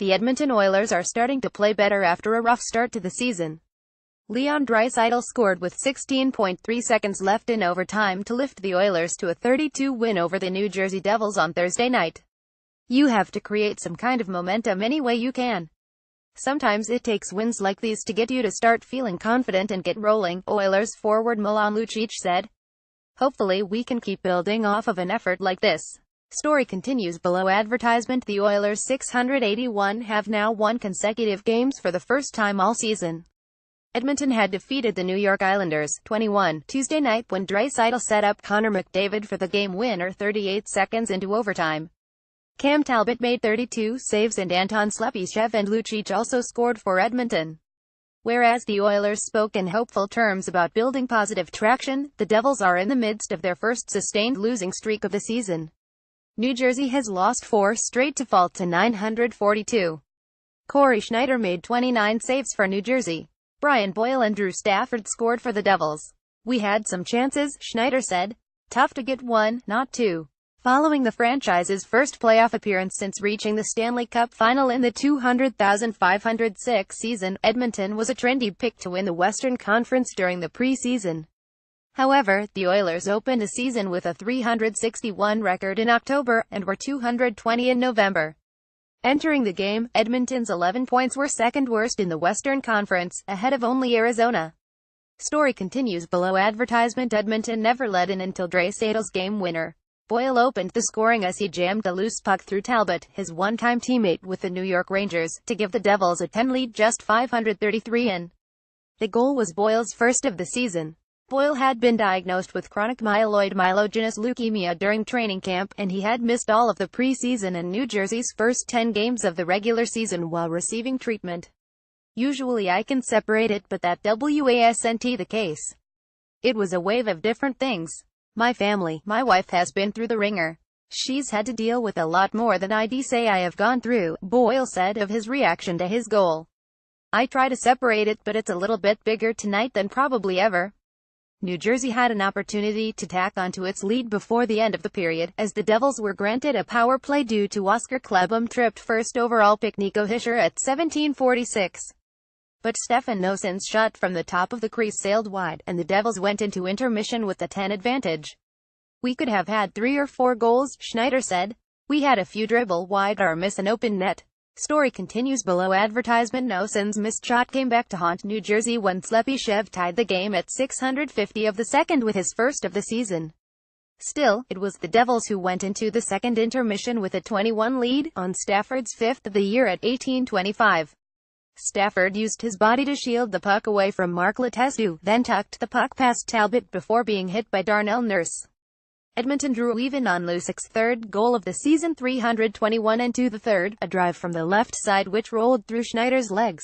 The Edmonton Oilers are starting to play better after a rough start to the season. Draisaitl scored with 16.3 seconds left in overtime to lift the Oilers to a 32 win over the New Jersey Devils on Thursday night. You have to create some kind of momentum any way you can. Sometimes it takes wins like these to get you to start feeling confident and get rolling, Oilers forward Milan Lucic said. Hopefully we can keep building off of an effort like this. Story continues below. Advertisement. The Oilers 681 have now won consecutive games for the first time all season. Edmonton had defeated the New York Islanders 21 Tuesday night when Draisaitl set up Connor McDavid for the game winner 38 seconds into overtime. Cam Talbot made 32 saves and Anton Slepyshev and Lucic also scored for Edmonton. Whereas the Oilers spoke in hopeful terms about building positive traction, the Devils are in the midst of their first sustained losing streak of the season. New Jersey has lost 4 straight to fall to 942. Corey Schneider made 29 saves for New Jersey. Brian Boyle and Drew Stafford scored for the Devils. We had some chances, Schneider said. Tough to get 1, not 2. Following the franchise's first playoff appearance since reaching the Stanley Cup final in the 200,506 season, Edmonton was a trendy pick to win the Western Conference during the preseason. However, the Oilers opened the season with a .361 record in October, and were .220 in November. Entering the game, Edmonton's 11 points were second worst in the Western Conference, ahead of only Arizona. Story continues below. Advertisement. Edmonton never let in until Draisaitl's game winner. Boyle opened the scoring as he jammed a loose puck through Talbot, his one-time teammate with the New York Rangers, to give the Devils a 10 lead just 533 in. The goal was Boyle's first of the season. Boyle had been diagnosed with chronic myeloid myelogenous leukemia during training camp, and he had missed all of the preseason and New Jersey's first 10 games of the regular season while receiving treatment. Usually I can separate it, but that wasn't the case. It was a wave of different things. My family, my wife has been through the ringer. She's had to deal with a lot more than I'd say I have gone through, Boyle said of his reaction to his goal. I try to separate it, but it's a little bit bigger tonight than probably ever. New Jersey had an opportunity to tack onto its lead before the end of the period, as the Devils were granted a power play due to Oscar Klebom tripped first overall pick Nico Hischier at 17:46. But Stefan Nosen's shot from the top of the crease sailed wide, and the Devils went into intermission with the 10 advantage. We could have had 3 or 4 goals, Schneider said. We had a few dribble wide or miss an open net. Story continues below. Advertisement. Nosen's missed shot came back to haunt New Jersey when Slepyshev tied the game at 650 of the second with his first of the season. Still, it was the Devils who went into the second intermission with a 21 lead, on Stafford's 5th of the year at 18:25. Stafford used his body to shield the puck away from Mark Letestu, then tucked the puck past Talbot before being hit by Darnell Nurse. Edmonton drew even on Lucic's third goal of the season, 321 into the third, a drive from the left side which rolled through Schneider's legs.